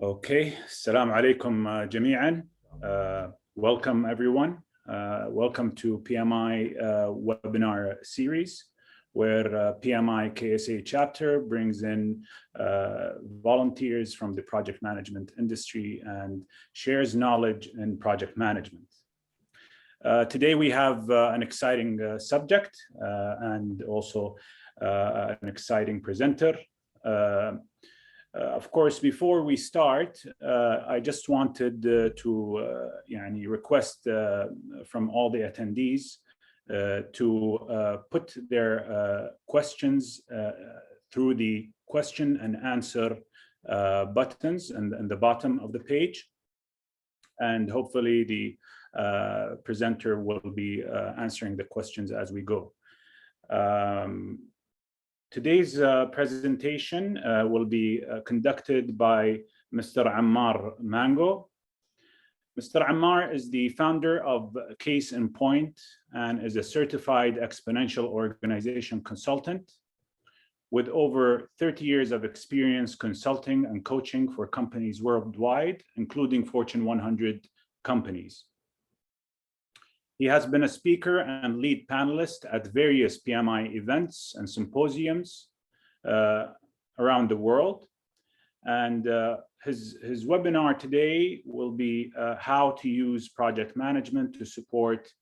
Okay, Assalamu alaikum جميعا. Welcome everyone. Welcome to PMI webinar series, where PMI KSA chapter brings in volunteers from the project management industry and shares knowledge in project management. Today we have an exciting subject and also an exciting presenter. Of course, before we start, I just wanted to request from all the attendees to put their questions through the question and answer buttons and the bottom of the page. And hopefully the presenter will be answering the questions as we go. Today's presentation will be conducted by Mr. Ammar Mango. Mr. Ammar is the founder of Case in Point and is a certified exponential organization consultant with over 30 years of experience consulting and coaching for companies worldwide, including Fortune 100 companies. He has been a speaker and lead panelist at various PMI events and symposiums around the world. And his webinar today will be how to use project management to support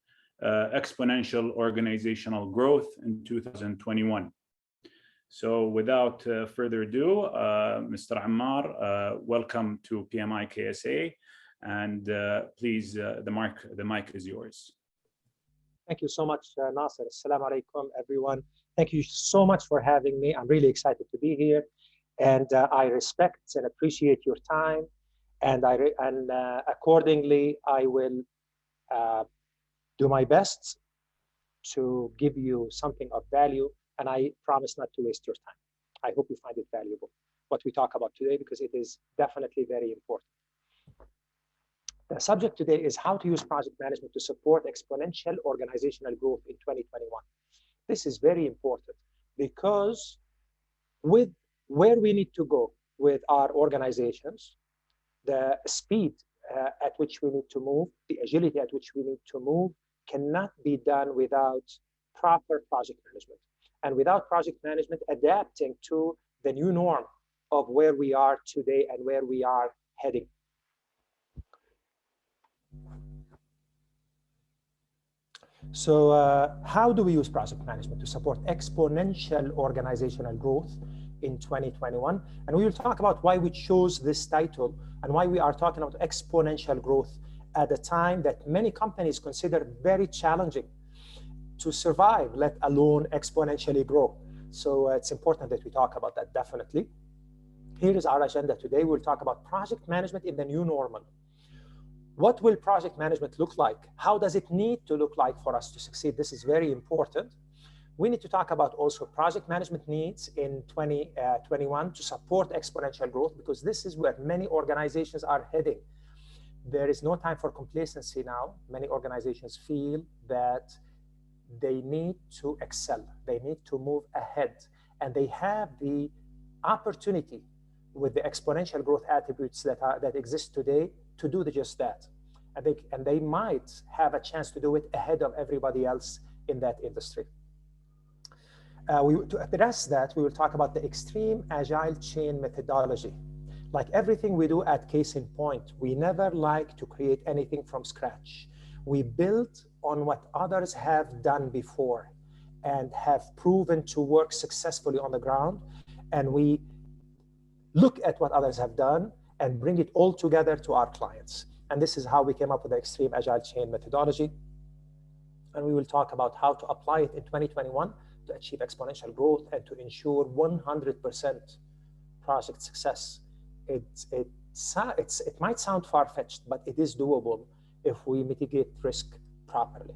exponential organizational growth in 2021. So without further ado, Mr. Ammar, welcome to PMI KSA. And please, the mic is yours. Thank you so much, Nasser. Assalamu alaikum, everyone. Thank you so much for having me. I'm really excited to be here. And I respect and appreciate your time. And accordingly, I will do my best to give you something of value. And I promise not to waste your time. I hope you find it valuable, what we talk about today, because it is definitely very important. The subject today is how to use project management to support exponential organizational growth in 2021. This is very important because with where we need to go with our organizations, the speed at which we need to move, the agility at which we need to move cannot be done without proper project management. And without project management adapting to the new norm of where we are today and where we are heading. So how do we use project management to support exponential organizational growth in 2021? And we will talk about why we chose this title and why we are talking about exponential growth at a time that many companies consider very challenging to survive, let alone exponentially grow. So it's important that we talk about that, definitely. Here is our agenda today. We'll talk about project management in the new normal. What will project management look like? How does it need to look like for us to succeed? This is very important. We need to talk about also project management needs in 2021 to support exponential growth, because this is where many organizations are heading. There is no time for complacency now. Many organizations feel that they need to excel. They need to move ahead. And they have the opportunity with the exponential growth attributes that exist today to do just that. And they might have a chance to do it ahead of everybody else in that industry. To address that, we will talk about the extreme agile chain methodology. Like everything we do at Case in Point, we never like to create anything from scratch. We build on what others have done before and have proven to work successfully on the ground. And we look at what others have done and bring it all together to our clients. And this is how we came up with the extreme agile chain methodology. And we will talk about how to apply it in 2021 to achieve exponential growth and to ensure 100% project success. It might sound far-fetched, but it is doable if we mitigate risk properly.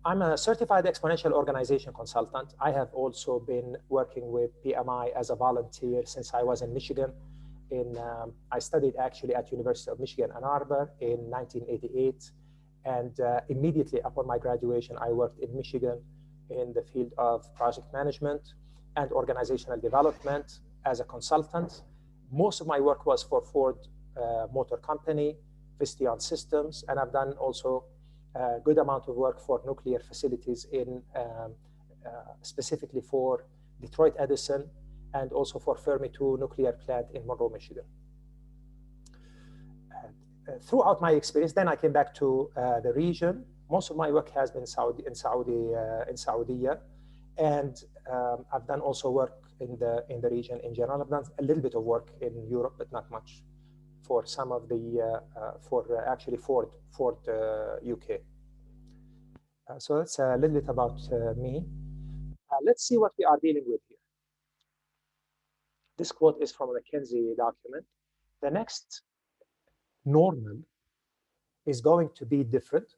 I'm a certified exponential organization consultant. I have also been working with PMI as a volunteer since I was in Michigan. I studied actually at University of Michigan, Ann Arbor in 1988. And immediately upon my graduation, I worked in Michigan in the field of project management and organizational development as a consultant. Most of my work was for Ford Motor Company, Visteon Systems, and I've done also a good amount of work for nuclear facilities in specifically for Detroit Edison and also for Fermi 2 nuclear plant in Monroe, Michigan. Throughout my experience, then I came back to the region. Most of my work has been in Saudi, and I've done also work in the region in general. I've done a little bit of work in Europe, but not much, for some of the actually Ford UK. So that's a little bit about me. Let's see what we are dealing with here. This quote is from a McKinsey document. The next normal is going to be different.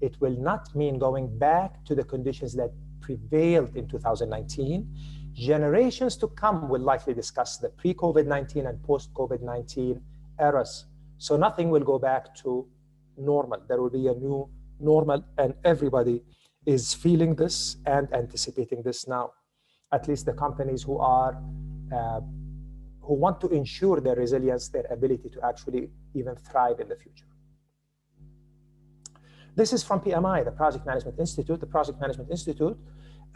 It will not mean going back to the conditions that prevailed in 2019. Generations to come will likely discuss the pre-COVID-19 and post-COVID-19 eras. So nothing will go back to normal. There will be a new normal, and everybody is feeling this and anticipating this now. At least the companies who want to ensure their resilience, their ability to actually even thrive in the future. This is from PMI, the Project Management Institute. The Project Management Institute,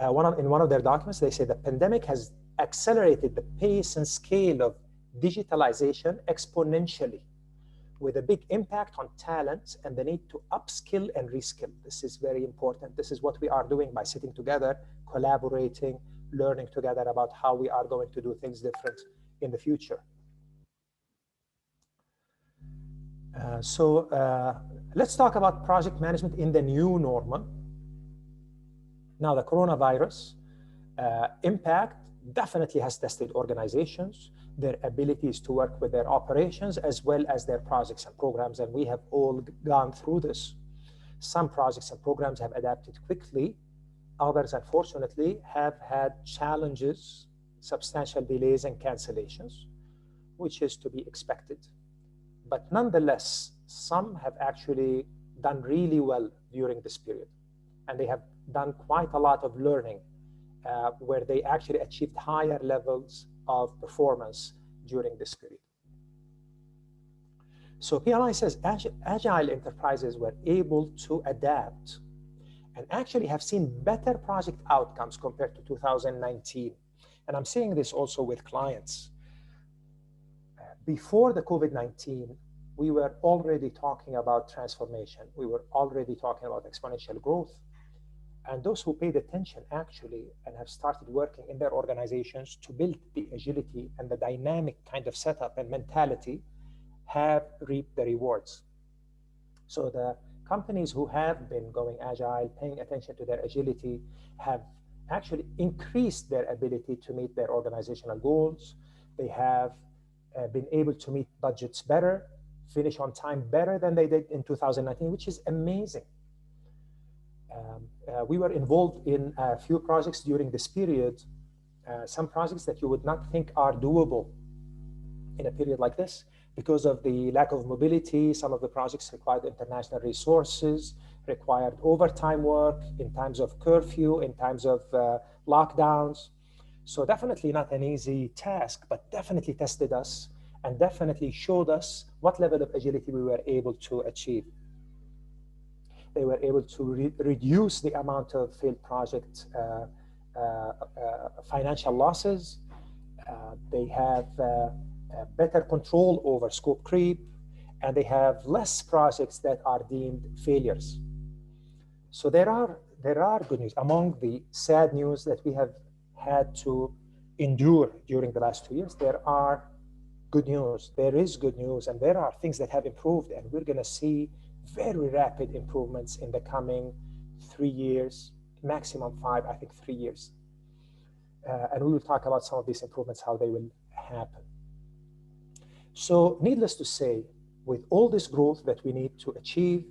in one of their documents, they say the pandemic has accelerated the pace and scale of digitalization exponentially, with a big impact on talent and the need to upskill and reskill. This is very important. This is what we are doing by sitting together, collaborating, learning together about how we are going to do things different in the future. Let's talk about project management in the new normal. Now, the coronavirus impact definitely has tested organizations, their abilities to work with their operations, as well as their projects and programs, and we have all gone through this. Some projects and programs have adapted quickly. Others, unfortunately, have had challenges, substantial delays and cancellations, which is to be expected. But nonetheless, some have actually done really well during this period. And they have done quite a lot of learning where they actually achieved higher levels of performance during this period. So PMI says agile enterprises were able to adapt and actually have seen better project outcomes compared to 2019. And I'm seeing this also with clients. Before the COVID-19, we were already talking about transformation. We were already talking about exponential growth. And those who paid attention actually and have started working in their organizations to build the agility and the dynamic kind of setup and mentality have reaped the rewards. So the companies who have been going agile, paying attention to their agility, have actually increased their ability to meet their organizational goals. They have been able to meet budgets better, finish on time better than they did in 2019, which is amazing. We were involved in a few projects during this period, some projects that you would not think are doable in a period like this because of the lack of mobility. Some of the projects required international resources, required overtime work in times of curfew, in times of lockdowns. So definitely not an easy task, but definitely tested us and definitely showed us what level of agility we were able to achieve. They were able to reduce the amount of failed project financial losses. They have better control over scope creep, and they have less projects that are deemed failures. So there are good news. Among the sad news that we have had to endure during the last 2 years, there are good news. There is good news, and there are things that have improved, and we're going to see very rapid improvements in the coming 3 years, maximum 5, I think 3 years. And we will talk about some of these improvements, how they will happen. So needless to say, with all this growth that we need to achieve,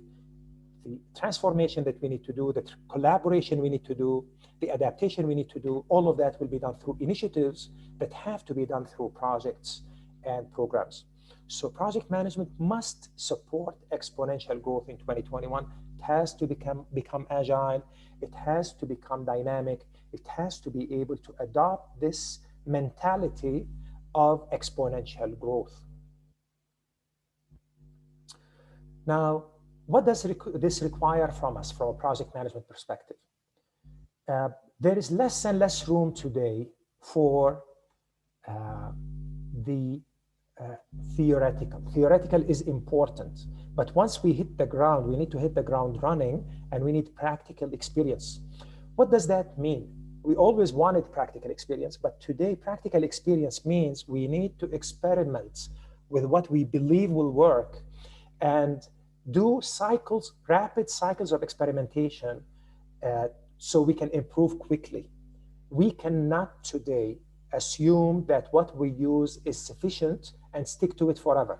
the transformation that we need to do, the collaboration we need to do, the adaptation we need to do, all of that will be done through initiatives that have to be done through projects and programs. So project management must support exponential growth in 2021. It has to become agile. It has to become dynamic. It has to be able to adopt this mentality of exponential growth. Now, what does this require from us from a project management perspective? There is less and less room today for the theoretical. Theoretical is important, but once we hit the ground, we need to hit the ground running, and we need practical experience. What does that mean? We always wanted practical experience, but today practical experience means we need to experiment with what we believe will work and do cycles, rapid cycles of experimentation so we can improve quickly. We cannot today assume that what we use is sufficient and stick to it forever.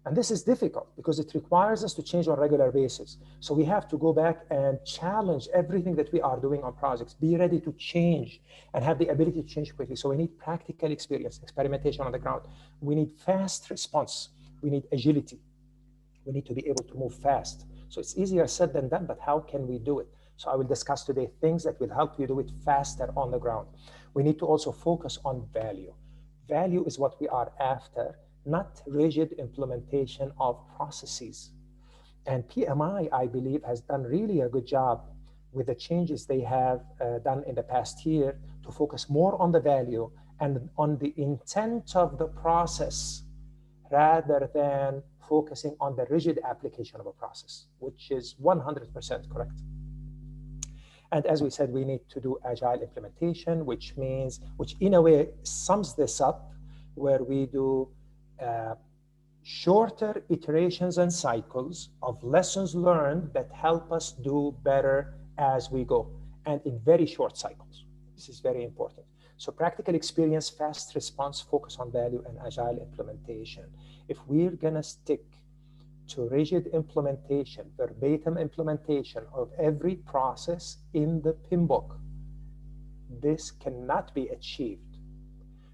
And this is difficult because it requires us to change on a regular basis. So we have to go back and challenge everything that we are doing on projects, be ready to change and have the ability to change quickly. So we need practical experience, experimentation on the ground. We need fast response. We need agility. We need to be able to move fast. So it's easier said than done, but how can we do it? So I will discuss today things that will help you do it faster on the ground. We need to also focus on value. Value is what we are after, not rigid implementation of processes. And PMI, I believe, has done really a good job with the changes they have done in the past year to focus more on the value and on the intent of the process rather than focusing on the rigid application of a process, which is 100% correct. And as we said, we need to do agile implementation, which in a way sums this up, where we do shorter iterations and cycles of lessons learned that help us do better as we go, and in very short cycles. This is very important. So practical experience, fast response, focus on value, and agile implementation. If we're gonna stick to rigid implementation, verbatim implementation of every process in the PIM book, this cannot be achieved.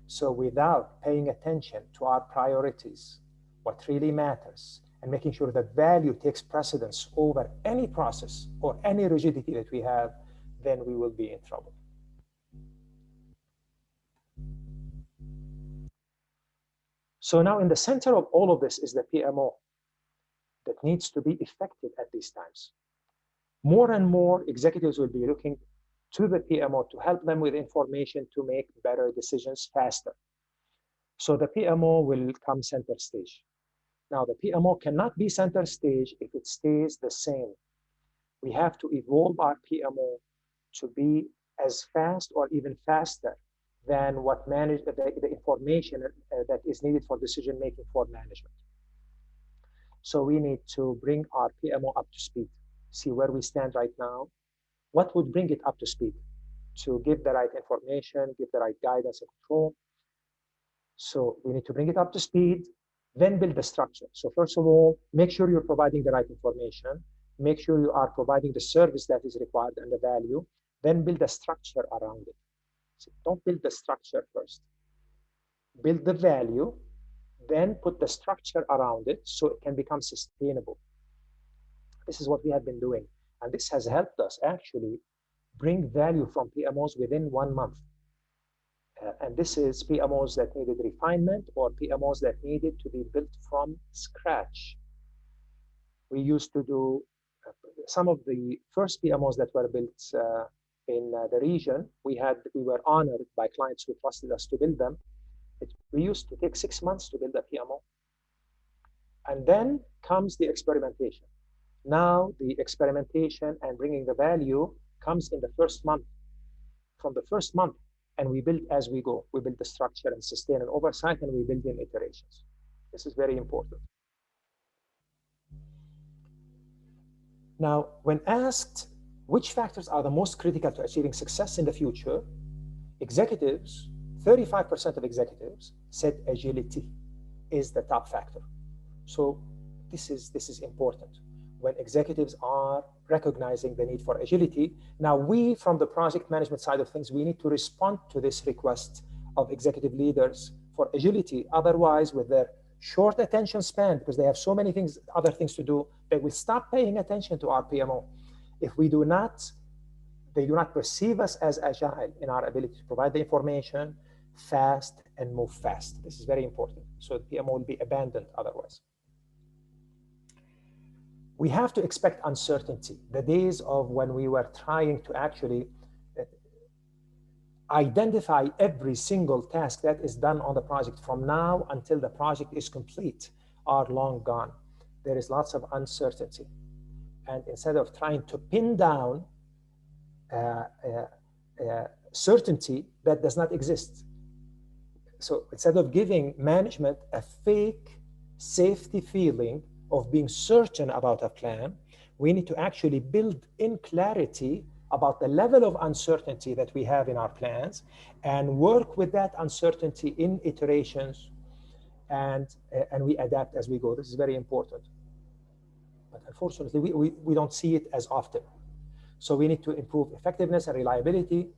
So without paying attention to our priorities, what really matters, and making sure that value takes precedence over any process or any rigidity that we have, then we will be in trouble. So now in the center of all of this is the PMO that needs to be effective at these times. More and more executives will be looking to the PMO to help them with information to make better decisions faster. So the PMO will come center stage. Now the PMO cannot be center stage if it stays the same. We have to evolve our PMO to be as fast or even faster than what the information that is needed for decision making for management. So we need to bring our PMO up to speed, see where we stand right now. What would bring it up to speed? To give the right information, give the right guidance and control. So we need to bring it up to speed, then build the structure. So first of all, make sure you're providing the right information, make sure you are providing the service that is required and the value, then build a structure around it. So don't build the structure first. Build the value, then put the structure around it so it can become sustainable. This is what we have been doing. And this has helped us actually bring value from PMOs within 1 month. And this is PMOs that needed refinement or PMOs that needed to be built from scratch. We used to do some of the first PMOs that were built in the region. We were honored by clients who trusted us to build them. We used to take 6 months to build a PMO. And then comes the experimentation. Now the experimentation and bringing the value comes in the first month. From the first month, and we build as we go. We build the structure and sustain and oversight, and we build in iterations. This is very important. Now, when asked which factors are the most critical to achieving success in the future, executives, 35% of executives said agility is the top factor. So this is important. When executives are recognizing the need for agility, now we, from the project management side of things, we need to respond to this request of executive leaders for agility. Otherwise, with their short attention span, because they have so many other things to do, they will stop paying attention to our PMO. If they do not perceive us as agile in our ability to provide the information, fast, and move fast. This is very important. So the PMO will be abandoned otherwise. We have to expect uncertainty. The days of when we were trying to actually identify every single task that is done on the project from now until the project is complete are long gone. There is lots of uncertainty. And instead of trying to pin down certainty that does not exist. So instead of giving management a fake safety feeling of being certain about a plan, we need to actually build in clarity about the level of uncertainty that we have in our plans and work with that uncertainty in iterations, and we adapt as we go. This is very important. But unfortunately, we don't see it as often. So we need to improve effectiveness and reliability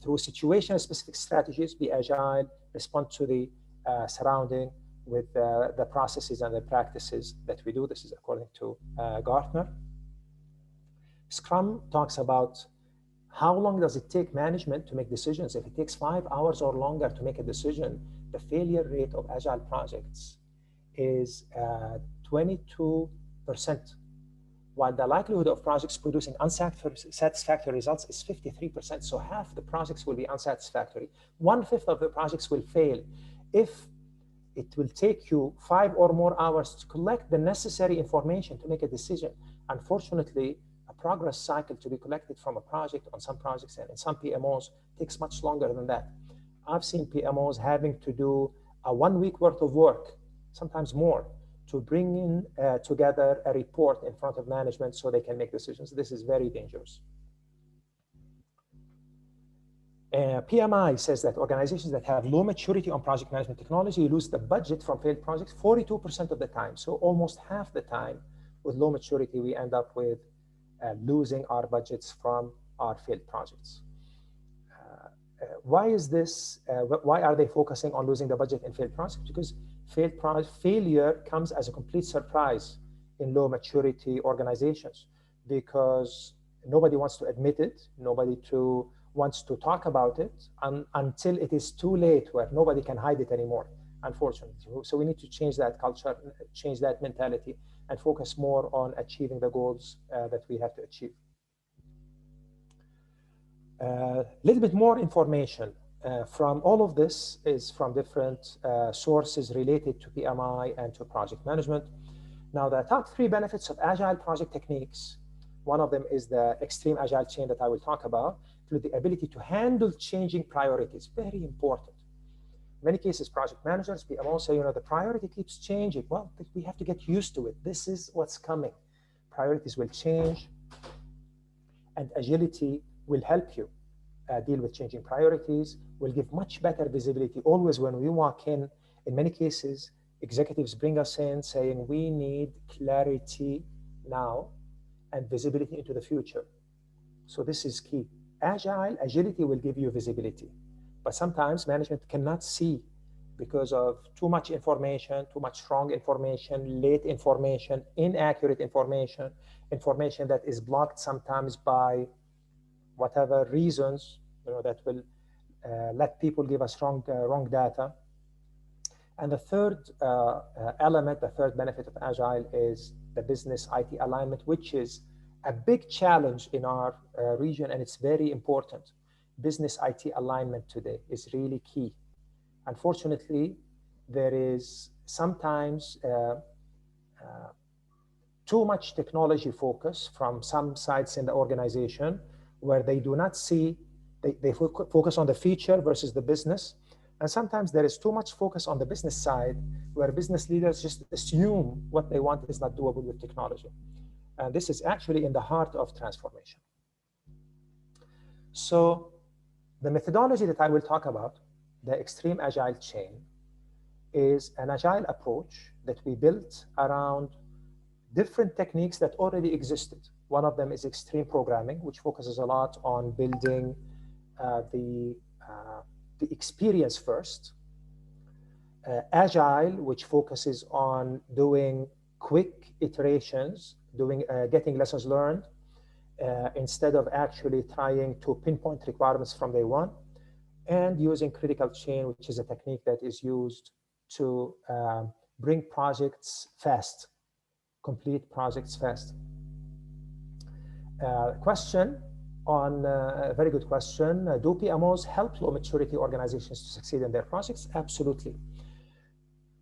through situation-specific strategies, be agile, respond to the surrounding with the processes and the practices that we do. This is according to Gartner. Scrum talks about how long does it take management to make decisions. If it takes 5 hours or longer to make a decision, the failure rate of agile projects is 22%, while the likelihood of projects producing unsatisfactory results is 53%. So half the projects will be unsatisfactory. 1/5 of the projects will fail. If it will take you 5 or more hours to collect the necessary information to make a decision, unfortunately, a progress cycle to be collected from a project on some projects and in some PMOs takes much longer than that. I've seen PMOs having to do a 1 week worth of work, sometimes more, to bring in together a report in front of management so they can make decisions. This is very dangerous. PMI says that organizations that have low maturity on project management technology lose the budget from failed projects 42% of the time. So almost half the time with low maturity, we end up with losing our budgets from our failed projects. Why is this? Why are they focusing on losing the budget in failed projects? Because failure comes as a complete surprise in low maturity organizations, because nobody wants to admit it, nobody wants to talk about it until it is too late, where nobody can hide it anymore, unfortunately. So we need to change that culture, change that mentality, and focus more on achieving the goals that we have to achieve. A little bit more information from all of this is from different sources related to PMI and to project management. Now, the top 3 benefits of agile project techniques, one of them is the extreme agile chain that I will talk about, through the ability to handle changing priorities. Very important. In many cases, project managers, PMOs say, the priority keeps changing. Well, we have to get used to it. This is what's coming. Priorities will change, and agility will help you deal with changing priorities, will give much better visibility. Always when we walk in many cases, executives bring us in saying, we need clarity now and visibility into the future. So this is key. Agility will give you visibility, but sometimes management cannot see because of too much information, too much wrong information, late information, inaccurate information, information that is blocked sometimes by whatever reasons, that will let people give us wrong data. And the third element, the third benefit of Agile is the business IT alignment, which is a big challenge in our region, and it's very important. Business IT alignment today is really key. Unfortunately, there is sometimes too much technology focus from some sides in the organization, where they do not see, they focus on the feature versus the business. And sometimes there is too much focus on the business side, where business leaders just assume what they want is not doable with technology. And this is actually in the heart of transformation. So the methodology that I will talk about, the extreme agile chain, is an agile approach that we built around different techniques that already existed. One of them is extreme programming, which focuses a lot on building the experience first. Agile, which focuses on doing quick iterations, getting lessons learned, instead of actually trying to pinpoint requirements from day one. and using critical chain, which is a technique that is used to bring projects fast, complete projects fast. Question on a very good question. Do PMOs help low maturity organizations to succeed in their projects? Absolutely.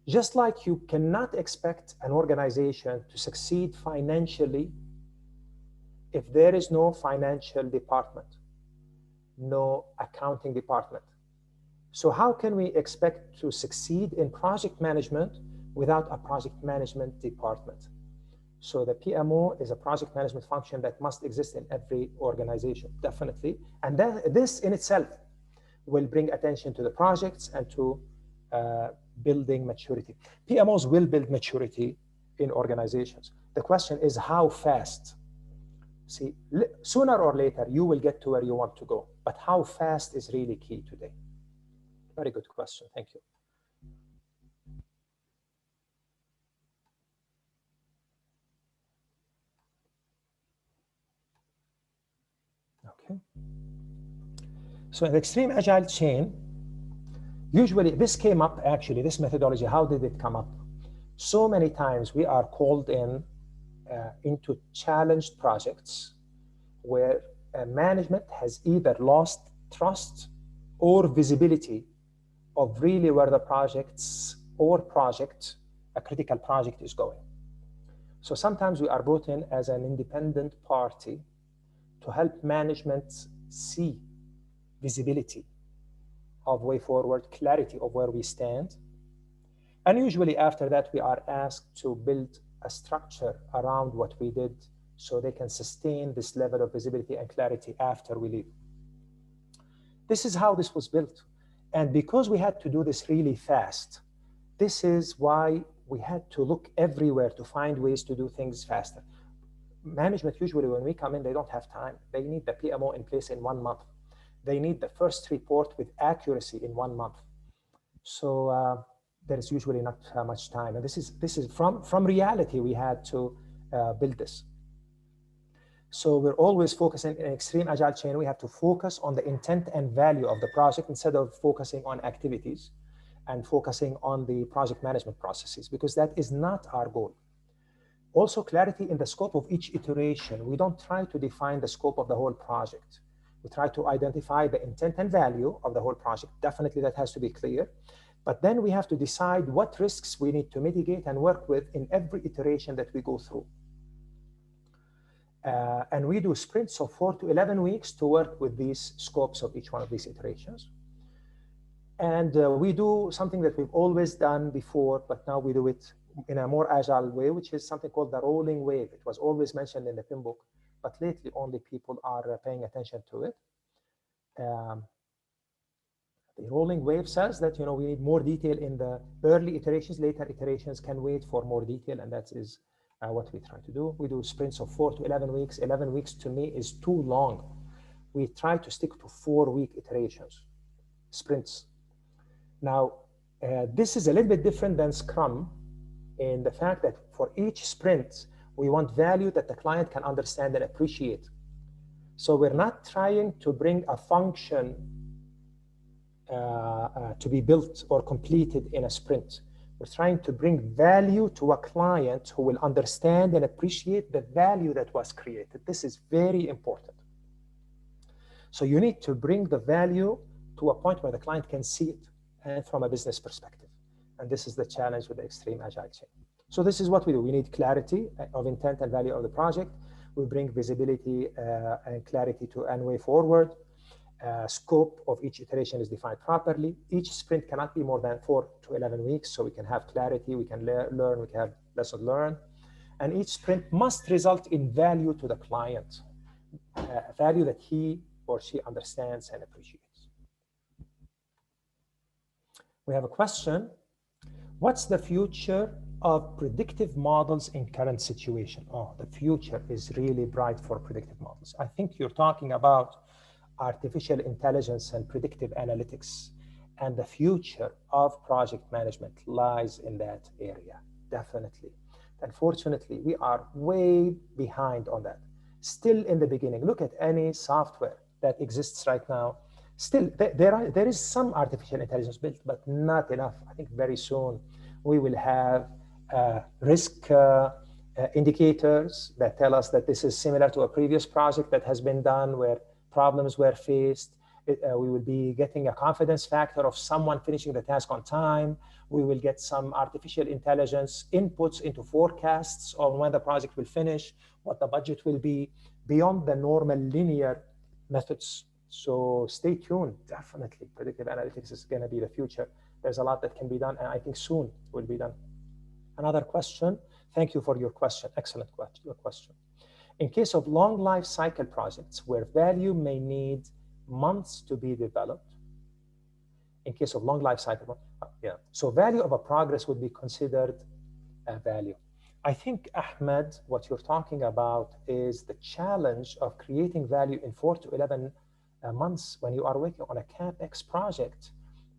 Just like you cannot expect an organization to succeed financially if there is no financial department, no accounting department. So how can we expect to succeed in project management without a project management department? So the PMO is a project management function that must exist in every organization, definitely. And this in itself will bring attention to the projects and to building maturity. PMOs will build maturity in organizations. The question is how fast? See, sooner or later, you will get to where you want to go. But how fast is really key today? Very good question. Thank you. Okay. So in the extreme agile chain, usually this came up actually, this methodology, how did it come up? So many times we are called into challenged projects where management has either lost trust or visibility of really where the projects or project, a critical project is going. So sometimes we are brought in as an independent party to help management see visibility of way forward, clarity of where we stand. And usually after that, we are asked to build a structure around what we did so they can sustain this level of visibility and clarity after we leave. This is how this was built. And because we had to do this really fast, this is why we had to look everywhere to find ways to do things faster. Management, usually when we come in, they don't have time. They need the PMO in place in 1 month. They need the first report with accuracy in 1 month. So there is usually not much time. And this is from reality, we had to build this. So we're always focusing in extreme agile chain. We have to focus on the intent and value of the project instead of focusing on activities and focusing on the project management processes, because that is not our goal. Also, clarity in the scope of each iteration. We don't try to define the scope of the whole project. We try to identify the intent and value of the whole project. Definitely that has to be clear. But then we have to decide what risks we need to mitigate and work with in every iteration that we go through. And we do sprints of 4 to 11 weeks to work with these scopes of each one of these iterations. And we do something that we've always done before, but now we do it in a more agile way, which is something called the rolling wave. It was always mentioned in the PIM book, but lately only people are paying attention to it. The rolling wave says that we need more detail in the early iterations. Later iterations can wait for more detail, and that is what we try to do. We do sprints of 4 to 11 weeks. 11 weeks to me is too long. We try to stick to 4-week iterations, sprints. Now, this is a little bit different than Scrum in the fact that for each sprint, we want value that the client can understand and appreciate. So we're not trying to bring a function to be built or completed in a sprint. We're trying to bring value to a client who will understand and appreciate the value that was created. This is very important. So you need to bring the value to a point where the client can see it, and from a business perspective. And this is the challenge with the extreme agile chain. So this is what we do. We need clarity of intent and value of the project. We bring visibility and clarity to and way forward. Scope of each iteration is defined properly. Each sprint cannot be more than 4 to 11 weeks, so we can have clarity, we can learn, we can have lessons learned. And each sprint must result in value to the client, value that he or she understands and appreciates. We have a question. What's the future of predictive models in current situation? Oh, the future is really bright for predictive models. I think you're talking about artificial intelligence and predictive analytics, and the future of project management lies in that area, definitely. Unfortunately, we are way behind on that. Still in the beginning. Look at any software that exists right now. Still, there is some artificial intelligence built, but not enough. I think very soon we will have risk indicators that tell us that this is similar to a previous project that has been done where problems were faced. We will be getting a confidence factor of someone finishing the task on time. We will get some artificial intelligence inputs into forecasts on when the project will finish, what the budget will be, beyond the normal linear methods. So stay tuned. Definitely, predictive analytics is going to be the future. There's a lot that can be done, and I think soon will be done. Another question. Thank you for your question. Excellent question. In case of long life cycle projects where value may need months to be developed, in case of long life cycle, so value of a progress would be considered a value. I think, Ahmed, what you're talking about is the challenge of creating value in 4 to 11 months when you are working on a CapEx project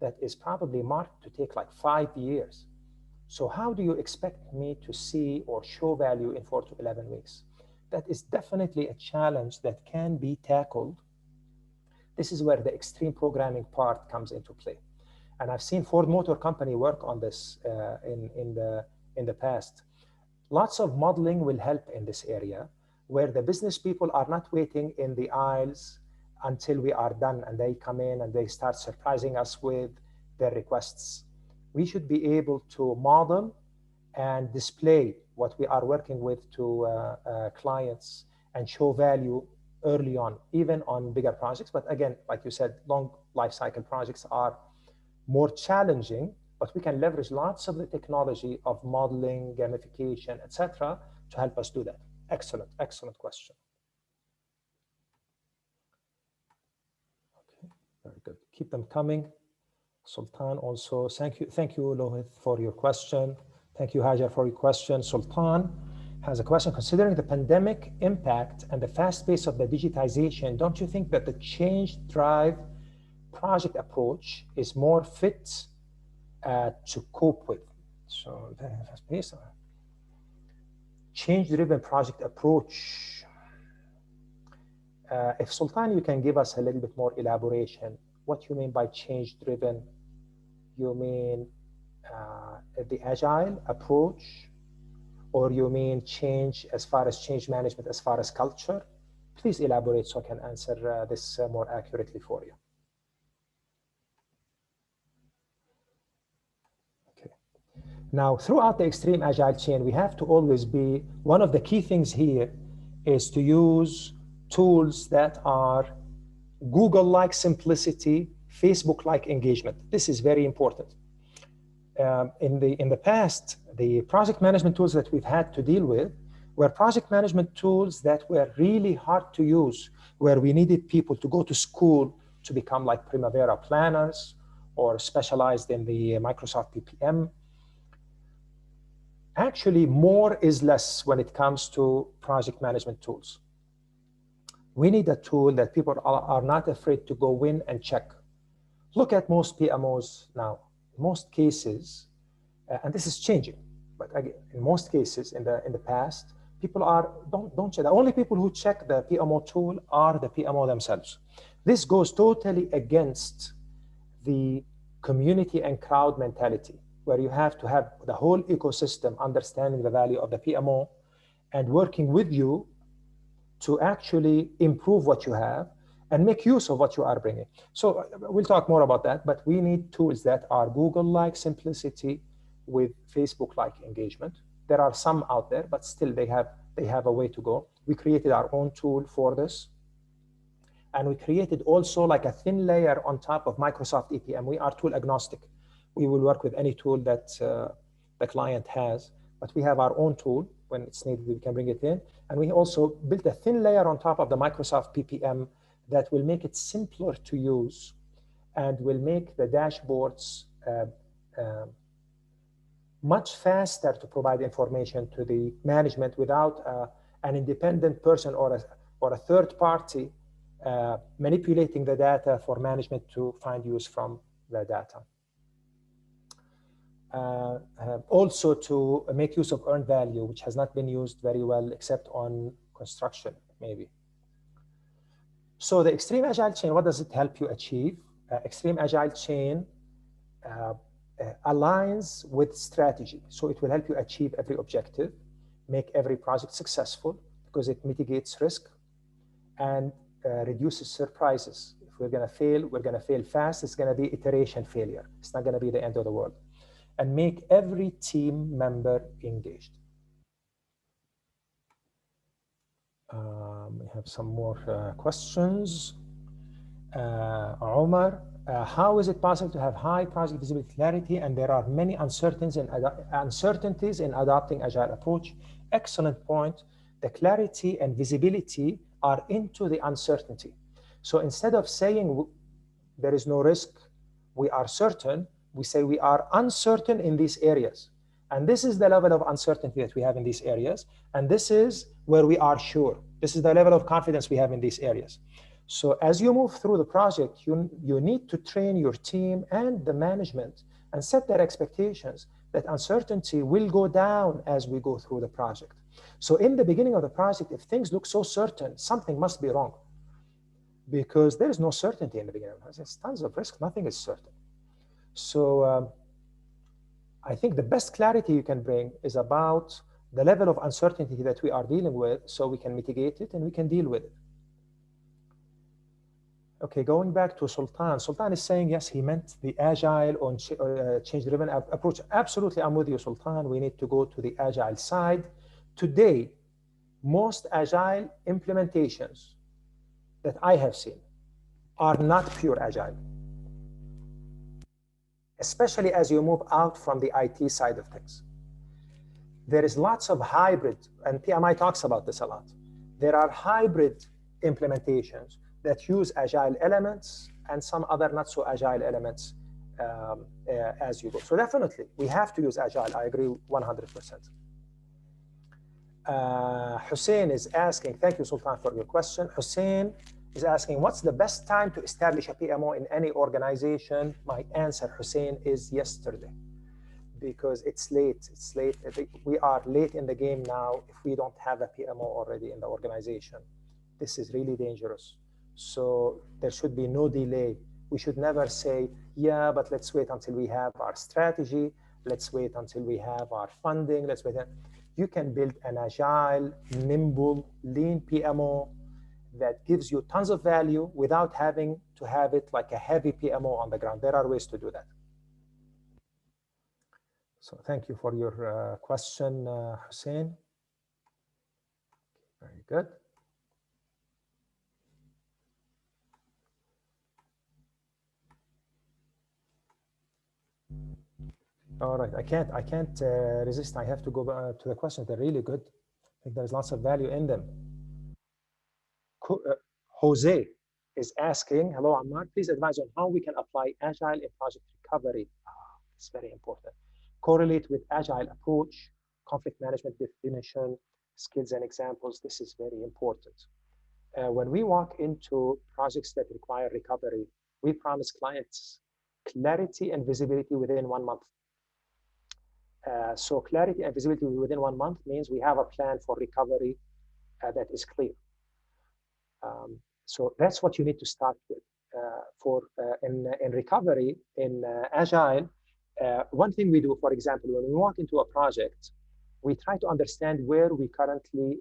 that is probably marked to take like 5 years. So how do you expect me to see or show value in 4 to 11 weeks? That is definitely a challenge that can be tackled. This is where the extreme programming part comes into play. And I've seen Ford Motor Company work on this in the past. Lots of modeling will help in this area where the business people are not waiting in the aisles until we are done and they come in and they start surprising us with their requests. We should be able to model and display what we are working with to clients and show value early on, even on bigger projects. But again, like you said, long life cycle projects are more challenging, but we can leverage lots of the technology of modeling, gamification, etc., to help us do that. Excellent, excellent question. Okay, very good. Keep them coming. Sultan also, thank you, Lohit, for your question. Thank you, Hajar, for your question. Sultan has a question. Considering the pandemic impact and the fast pace of the digitization, don't you think that the change drive project approach is more fit to cope with? So the fast pace, change-driven project approach. If Sultan, you can give us a little bit more elaboration. What you mean by change-driven? You mean the Agile approach, or you mean change as far as change management, as far as culture? Please elaborate so I can answer this more accurately for you. Okay. Now, throughout the extreme Agile chain, we have to always be, one of the key things here is to use tools that are Google-like simplicity, Facebook-like engagement. This is very important. In the past, the project management tools that we've had to deal with were project management tools that were really hard to use, where we needed people to go to school to become like Primavera planners or specialized in the Microsoft PPM. Actually, more is less when it comes to project management tools. We need a tool that people are not afraid to go in and check. Look at most PMOs now. In most cases, and this is changing, but again, in most cases in the past, people don't check. The only people who check the PMO tool are the PMO themselves. This goes totally against the community and crowd mentality, where you have to have the whole ecosystem understanding the value of the PMO and working with you to actually improve what you have and make use of what you are bringing. So we'll talk more about that, but we need tools that are Google-like simplicity with Facebook-like engagement. There are some out there, but still they have a way to go. We created our own tool for this. And we created also like a thin layer on top of Microsoft EPM. We are tool agnostic. We will work with any tool that the client has, but we have our own tool. When it's needed, we can bring it in. And we also built a thin layer on top of the Microsoft PPM that will make it simpler to use and will make the dashboards much faster to provide information to the management without an independent person or a third party manipulating the data for management to find use from the data. Also to make use of earned value, which has not been used very well except on construction, maybe. So the Extreme Agile Chain, what does it help you achieve? Extreme Agile Chain aligns with strategy. So it will help you achieve every objective, make every project successful because it mitigates risk and reduces surprises. If we're going to fail, we're going to fail fast. It's going to be iteration failure. It's not going to be the end of the world. And make every team member engaged. We have some more questions. Omar, how is it possible to have high project visibility clarity and there are many uncertainties in adopting Agile approach? Excellent point. The clarity and visibility are into the uncertainty. So instead of saying there is no risk, we are certain, we say we are uncertain in these areas. And this is the level of uncertainty that we have in these areas. And this is where we are sure. This is the level of confidence we have in these areas. So as you move through the project, you need to train your team and the management and set their expectations that uncertainty will go down as we go through the project. So in the beginning of the project, if things look so certain, something must be wrong because there is no certainty in the beginning. There's tons of risk, nothing is certain. So I think the best clarity you can bring is about the level of uncertainty that we are dealing with so we can mitigate it and we can deal with it. Okay, going back to Sultan. Sultan is saying, yes, he meant the Agile or change-driven approach. Absolutely, I'm with you, Sultan. We need to go to the Agile side. Today, most Agile implementations that I have seen are not pure Agile, especially as you move out from the IT side of things. There is lots of hybrid, and PMI talks about this a lot. There are hybrid implementations that use Agile elements and some other not so Agile elements as you go. So definitely, we have to use Agile. I agree 100%. Hussein is asking, thank you, Sultan, for your question. Hussein is asking, what's the best time to establish a PMO in any organization? My answer, Hussein, is yesterday, because it's late. It's late. We are late in the game now if we don't have a PMO already in the organization. This is really dangerous. So there should be no delay. We should never say, yeah, but let's wait until we have our strategy. Let's wait until we have our funding. Let's wait. You can build an agile, nimble, lean PMO that gives you tons of value without having to have it like a heavy PMO on the ground. There are ways to do that. So thank you for your question, Hussein. Very good. All right, I can't resist. I have to go to the questions. They're really good. I think there's lots of value in them. Jose is asking, hello, Ammar, please advise on how we can apply Agile in project recovery. It's very important. Correlate with Agile approach, conflict management definition, skills and examples. This is very important. When we walk into projects that require recovery, we promise clients clarity and visibility within 1 month. So clarity and visibility within 1 month means we have a plan for recovery that is clear. So that's what you need to start with. In recovery, in Agile, one thing we do, for example, when we walk into a project, we try to understand where we currently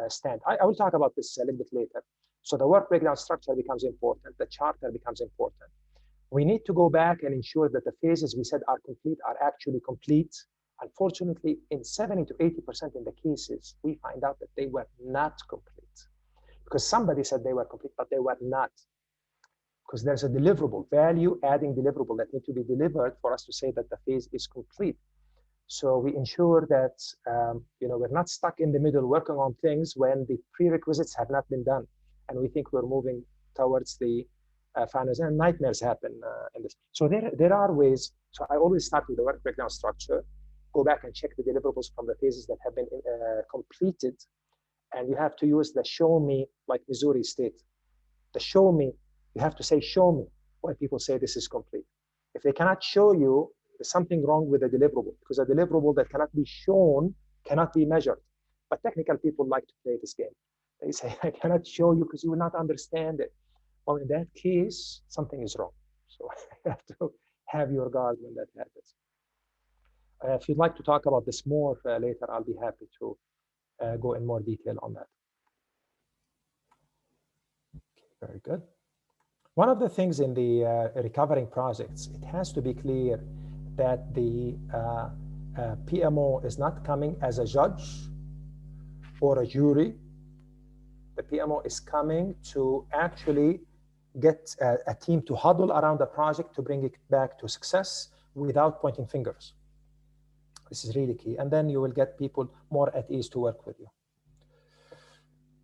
stand. I will talk about this a little bit later. So the work breakdown structure becomes important. The charter becomes important. We need to go back and ensure that the phases we said are complete are actually complete. Unfortunately, in 70 to 80% in the cases, we find out that they were not complete. Because somebody said they were complete, but they were not. Because there's a deliverable, value-adding deliverable that need to be delivered for us to say that the phase is complete. So we ensure that we're not stuck in the middle working on things when the prerequisites have not been done. And we think we're moving towards the finals, and nightmares happen in this. So there are ways. So I always start with the work breakdown structure, go back and check the deliverables from the phases that have been completed. And you have to use the show me, like Missouri State. The show me, you have to say show me when people say this is complete. If they cannot show you, there's something wrong with the deliverable, because a deliverable that cannot be shown cannot be measured. But technical people like to play this game. They say, I cannot show you because you will not understand it. Well, in that case, something is wrong. So I have to have your guard when that happens. If you'd like to talk about this more later, I'll be happy to go in more detail on that. Okay, very good. One of the things in the recovering projects, it has to be clear that the PMO is not coming as a judge or a jury. The PMO is coming to actually get a team to huddle around the project to bring it back to success without pointing fingers. This is really key. And then you will get people more at ease to work with you.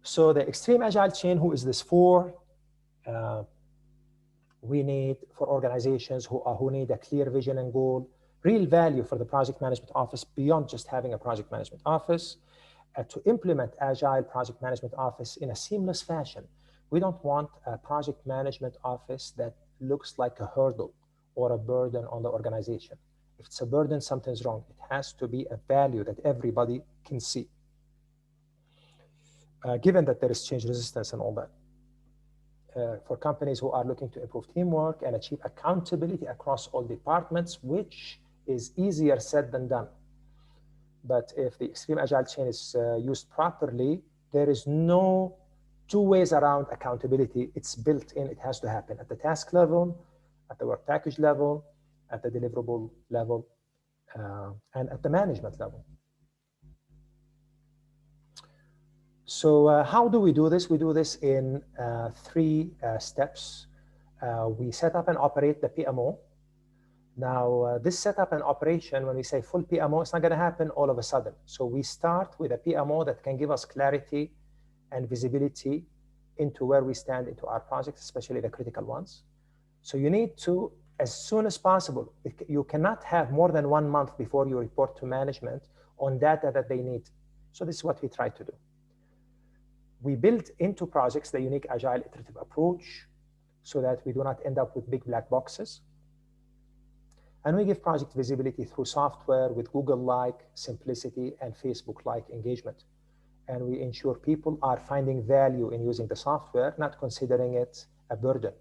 So the extreme agile chain, who is this for? We need for organizations who need a clear vision and goal, real value for the project management office beyond just having a project management office, to implement agile project management office in a seamless fashion. We don't want a project management office that looks like a hurdle or a burden on the organization. If it's a burden, something's wrong. It has to be a value that everybody can see, given that there is change resistance and all that. For companies who are looking to improve teamwork and achieve accountability across all departments, which is easier said than done. But if the extreme agile chain is used properly, there is no two ways around accountability. It's built in, it has to happen at the task level, at the work package level, at the deliverable level, and at the management level. So how do we do this? We do this in three steps. We set up and operate the PMO. Now, this setup and operation, when we say full PMO, it's not going to happen all of a sudden. So we start with a PMO that can give us clarity and visibility into where we stand into our projects, especially the critical ones. So you need to, as soon as possible, you cannot have more than 1 month before you report to management on data that they need. So this is what we try to do. We build into projects the unique agile iterative approach so that we do not end up with big black boxes. And we give project visibility through software with Google-like simplicity and Facebook-like engagement. And we ensure people are finding value in using the software, not considering it a burden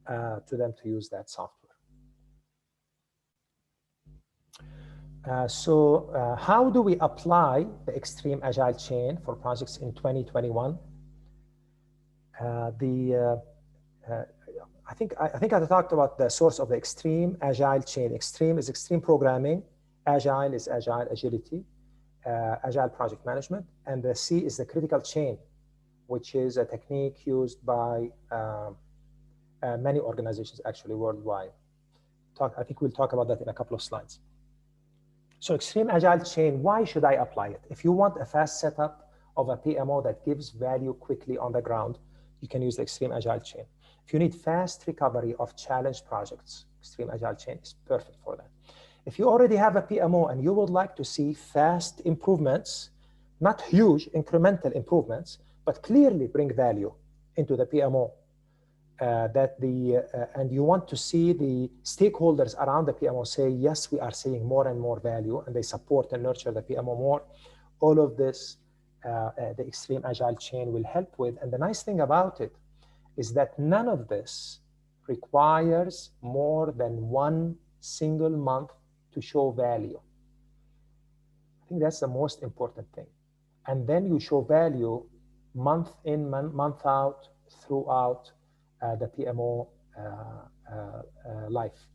to them to use that software. How do we apply the extreme agile chain for projects in 2021? I think I talked about the source of the extreme agile chain. Extreme is extreme programming. Agile is agile agility, agile project management. And the C is the critical chain, which is a technique used by many organizations actually worldwide. I think we'll talk about that in a couple of slides. So extreme agile chain, why should I apply it? If you want a fast setup of a PMO that gives value quickly on the ground, you can use the extreme agile chain. If you need fast recovery of challenged projects, extreme agile chain is perfect for that. If you already have a PMO and you would like to see fast improvements, not huge incremental improvements, but clearly bring value into the PMO, and you want to see the stakeholders around the PMO say, yes, we are seeing more and more value, and they support and nurture the PMO more. All of this, the extreme agile chain will help with. And the nice thing about it is that none of this requires more than 1 single month to show value. I think that's the most important thing. And then you show value month in, month out, throughout the PMO life.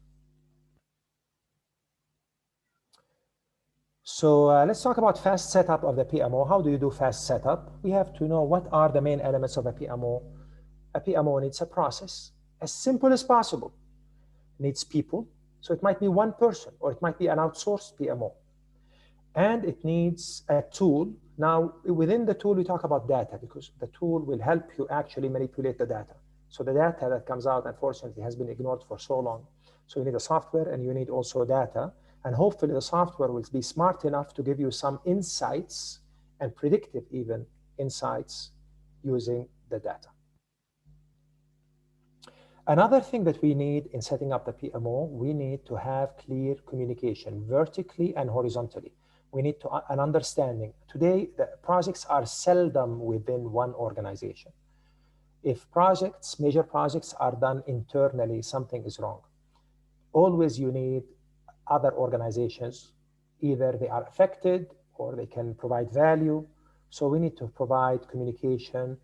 So let's talk about fast setup of the PMO. How do you do fast setup? We have to know what are the main elements of a PMO. A PMO needs a process as simple as possible. It needs people. So it might be one person, or it might be an outsourced PMO. And it needs a tool. Now, within the tool, we talk about data, because the tool will help you actually manipulate the data. So the data that comes out, unfortunately, has been ignored for so long. So you need a software, and you need also data. And hopefully the software will be smart enough to give you some insights, and predictive even insights, using the data. Another thing that we need in setting up the PMO, we need to have clear communication vertically and horizontally. We need an understanding. Today, the projects are seldom within one organization. If projects, major projects are done internally, something is wrong. Always you need other organizations. Either they are affected or they can provide value. So we need to provide communication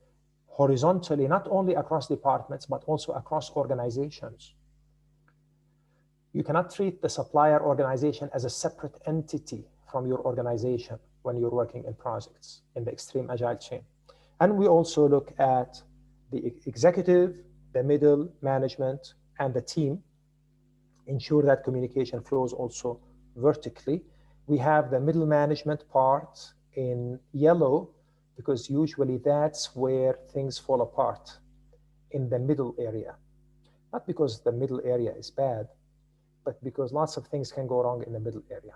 horizontally, not only across departments, but also across organizations. You cannot treat the supplier organization as a separate entity from your organization when you're working in projects in the extreme agile chain. And we also look at the executive, the middle management, and the team. Ensure that communication flows also vertically. We have the middle management part in yellow because usually that's where things fall apart, in the middle area. Not because the middle area is bad, but because lots of things can go wrong in the middle area.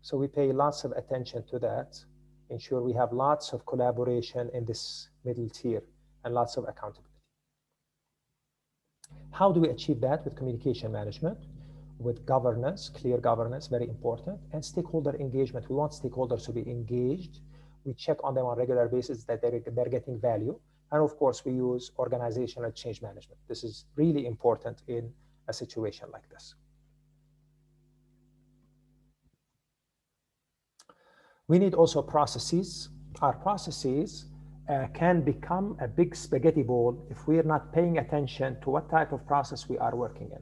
So we pay lots of attention to that, ensure we have lots of collaboration in this middle tier and lots of accountability. How do we achieve that? With communication management, with governance, clear governance, very important, and stakeholder engagement. We want stakeholders to be engaged. We check on them on a regular basis that they're getting value. And of course, we use organizational change management. This is really important in a situation like this. We need also processes. Our processes can become a big spaghetti ball if we're not paying attention to what type of process we are working in,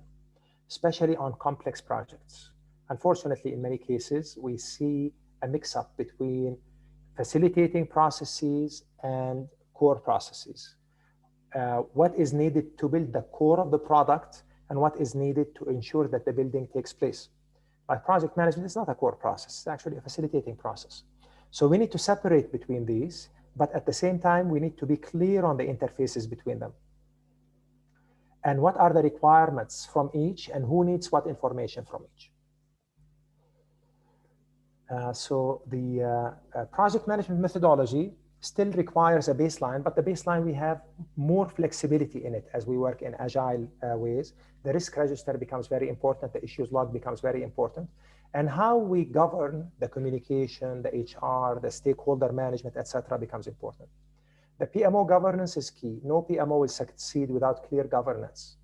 especially on complex projects. Unfortunately, in many cases, we see a mix-up between facilitating processes and core processes. What is needed to build the core of the product and what is needed to ensure that the building takes place. Like project management is not a core process, it's actually a facilitating process. So we need to separate between these, but at the same time, we need to be clear on the interfaces between them. And what are the requirements from each and who needs what information from each. So the project management methodology still requires a baseline, but the baseline we have more flexibility in it as we work in agile ways. The risk register becomes very important, the issues log becomes very important, and how we govern the communication, the HR, the stakeholder management, etc. becomes important. The Pmo governance is key. No Pmo will succeed without clear governance.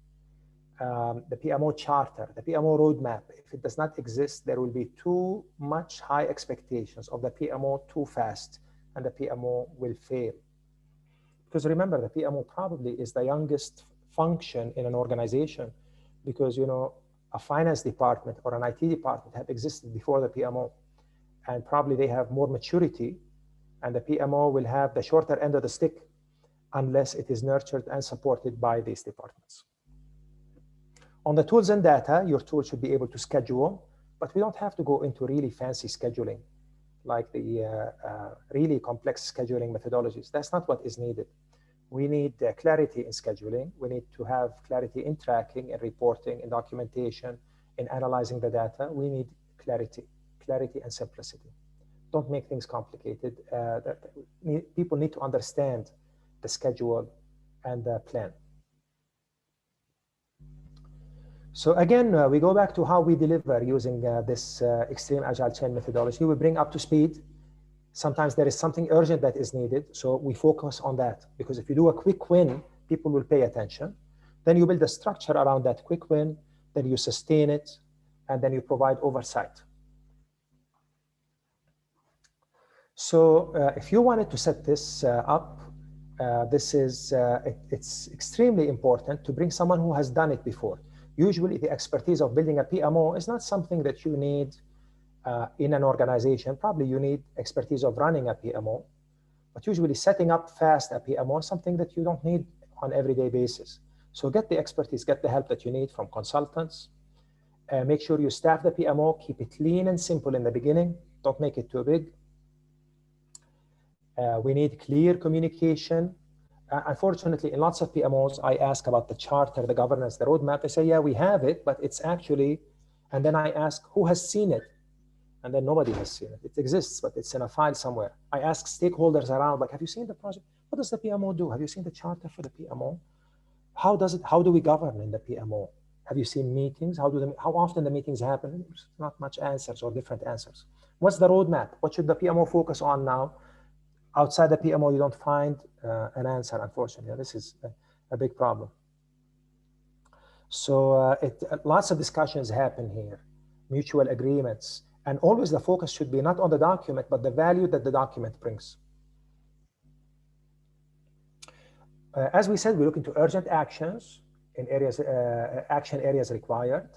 The Pmo charter, the Pmo roadmap, if it does not exist, there will be too much high expectations of the Pmo too fast, and the Pmo will fail. Because remember, the Pmo probably is the youngest function in an organization, because a finance department or an IT department have existed before the Pmo, and probably they have more maturity, and the Pmo will have the shorter end of the stick unless it is nurtured and supported by these departments. On the tools and data, your tool should be able to schedule, but we don't have to go into really fancy scheduling, like the really complex scheduling methodologies. That's not what is needed. We need clarity in scheduling. We need to have clarity in tracking and reporting and documentation, in analyzing the data. We need clarity and simplicity. Don't make things complicated. People need to understand the schedule and the plan. So again, we go back to how we deliver using this extreme agile chain methodology. We bring up to speed. Sometimes there is something urgent that is needed, so we focus on that, because if you do a quick win, people will pay attention. Then you build a structure around that quick win, then you sustain it, and then you provide oversight. So if you wanted to set this up, it's extremely important to bring someone who has done it before. Usually the expertise of building a Pmo is not something that you need in an organization. Probably you need expertise of running a Pmo, but usually setting up fast a Pmo is something that you don't need on an everyday basis. So get the expertise, get the help that you need from consultants. Make sure you staff the Pmo, keep it lean and simple in the beginning. Don't make it too big. We need clear communication. Unfortunately, in lots of PMOs, I ask about the charter, the governance, the roadmap. They say, yeah, we have it, but it's actually, and then I ask, who has seen it? And then nobody has seen it. It exists, but it's in a file somewhere. I ask stakeholders around, like, have you seen the project? What does the PMO do? Have you seen the charter for the PMO? How do we govern in the PMO? Have you seen meetings? How often the meetings happen? There's not much answers or different answers. What's the roadmap? What should the PMO focus on now? Outside the PMO, you don't find an answer, unfortunately. This is a big problem. So lots of discussions happen here, mutual agreements, and always the focus should be not on the document, but the value that the document brings. As we said, we look into urgent actions in areas, action areas required.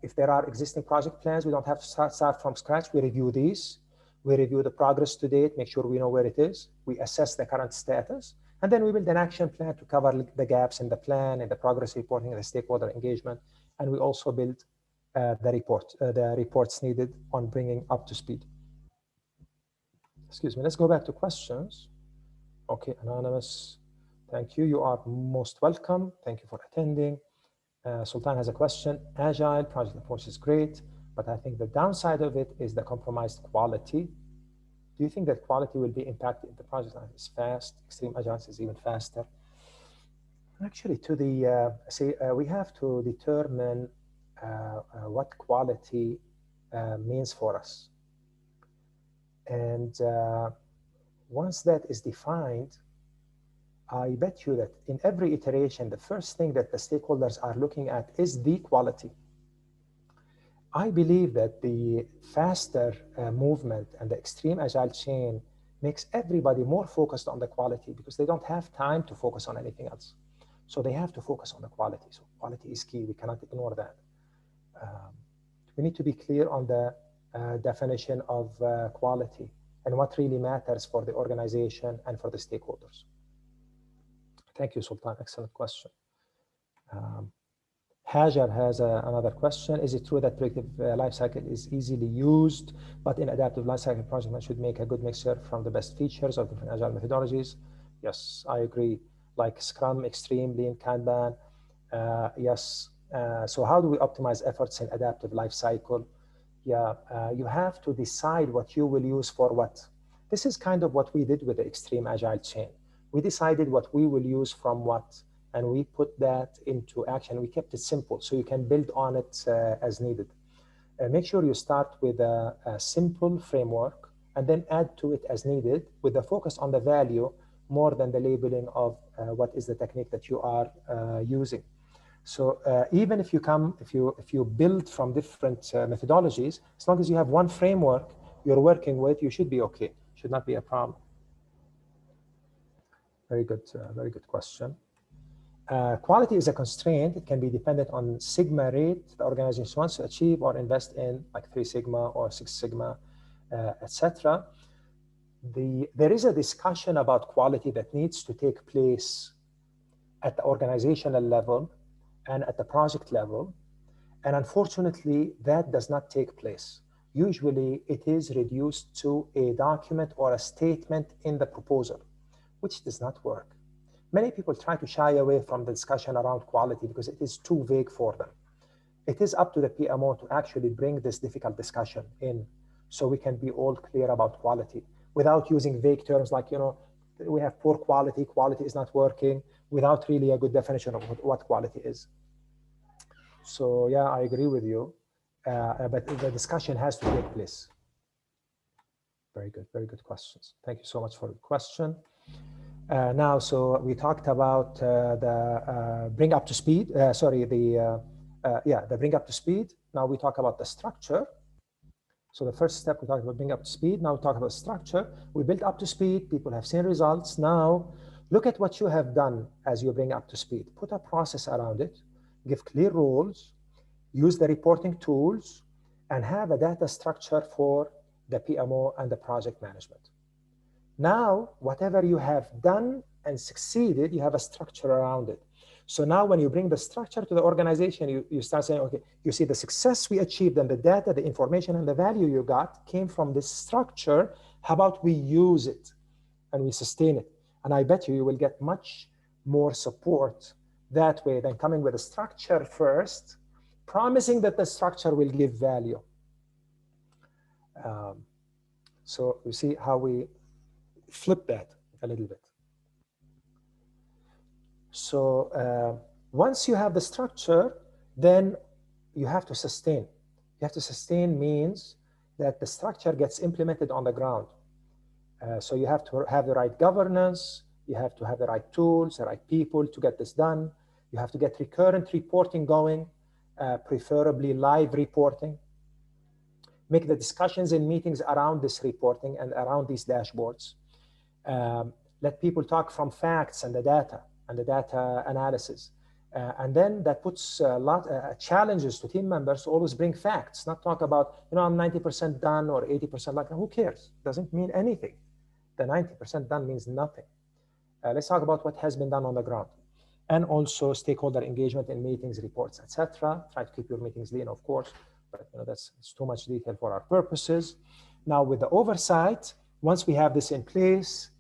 If there are existing project plans, we don't have to start from scratch. We review these. We review the progress to date, make sure we know where it is. We assess the current status. And then we build an action plan to cover the gaps in the plan, in the progress reporting, and the stakeholder engagement. And we also build the reports needed on bringing up to speed. Excuse me, let's go back to questions. Okay, Anonymous, thank you. You are most welcome. Thank you for attending. Sultan has a question. Agile project approach is great, but I think the downside of it is the compromised quality. Do you think that quality will be impacted if the project is fast? Extreme Agile is even faster. Actually, we have to determine what quality means for us. And once that is defined, I bet you that in every iteration, the first thing that the stakeholders are looking at is the quality. I believe that the faster movement and the extreme agile chain makes everybody more focused on the quality because they don't have time to focus on anything else. So they have to focus on the quality. So quality is key. We cannot ignore that. We need to be clear on the definition of quality and what really matters for the organization and for the stakeholders. Thank you, Sultan. Excellent question. Hajar has another question. Is it true that predictive lifecycle is easily used, but in adaptive lifecycle project man should make a good mixture from the best features of different agile methodologies? Yes, I agree. Like Scrum, Extreme, Lean, Kanban. Yes. So how do we optimize efforts in adaptive lifecycle? Yeah, you have to decide what you will use for what. This is kind of what we did with the extreme agile chain. We decided what we will use from what, and we put that into action. We kept it simple, so you can build on it as needed. Make sure you start with a simple framework, and then add to it as needed with the focus on the value more than the labeling of what is the technique that you are using. So even if you build from different methodologies, as long as you have one framework you're working with, you should be okay. Should not be a problem. Very good question. Quality is a constraint. It can be dependent on Sigma rate the organization wants to achieve or invest in, like 3 Sigma or 6 Sigma, etc. There is a discussion about quality that needs to take place at the organizational level and at the project level. And unfortunately, that does not take place. Usually, it is reduced to a document or a statement in the proposal, which does not work. Many people try to shy away from the discussion around quality because it is too vague for them. It is up to the PMO to actually bring this difficult discussion in so we can be all clear about quality without using vague terms like, we have poor quality, quality is not working, without really a good definition of what quality is. So yeah, I agree with you, but the discussion has to take place. Very good questions. Thank you so much for the question. Now, so we talked about the bring up to speed, the bring up to speed. Now we talk about the structure. So the first step, we talked about bring up to speed. Now we talk about structure. We built up to speed. People have seen results. Now look at what you have done as you bring up to speed. Put a process around it. Give clear rules. Use the reporting tools, and have a data structure for the PMO and the project management. Now, whatever you have done and succeeded, you have a structure around it. So now when you bring the structure to the organization, you start saying, okay, you see the success we achieved and the data, the information, and the value you got came from this structure. How about we use it and we sustain it? And I bet you will get much more support that way than coming with a structure first, promising that the structure will give value. So you see how we flip that a little bit. So once you have the structure, then you have to sustain. You have to sustain means that the structure gets implemented on the ground. So you have to have the right governance, you have to have the right tools, the right people to get this done. You have to get recurrent reporting going, preferably live reporting. Make the discussions in meetings around this reporting and around these dashboards. Let people talk from facts and the data analysis. And then that puts a lot challenges to team members to always bring facts, not talk about, I'm 90% done or 80% like, who cares? Doesn't mean anything. The 90% done means nothing. Let's talk about what has been done on the ground. And also stakeholder engagement in meetings, reports, etc. Try to keep your meetings lean, of course, but it's too much detail for our purposes. Now with the oversight, once we have this in place,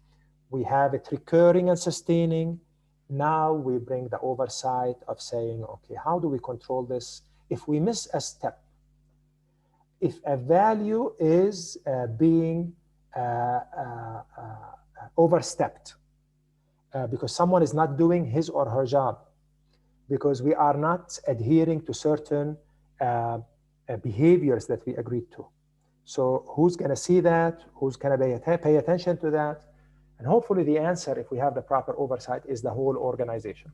we have it recurring and sustaining. Now we bring the oversight of saying, okay, how do we control this? If we miss a step, if a value is being overstepped because someone is not doing his or her job, because we are not adhering to certain behaviors that we agreed to. So who's going to see that? Who's going to pay attention to that? And hopefully the answer, if we have the proper oversight, is the whole organization.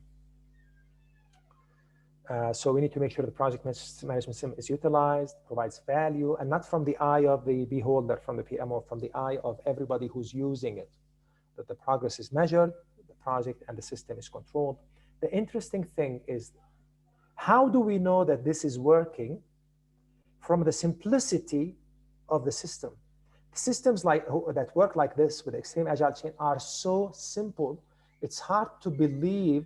So we need to make sure the project management system is utilized, provides value, and not from the eye of the beholder, from the PMO, from the eye of everybody who's using it. That the progress is measured, the project and the system is controlled. The interesting thing is, how do we know that this is working? From the simplicity of the system. Systems that work like this with extreme agile chain are so simple, it's hard to believe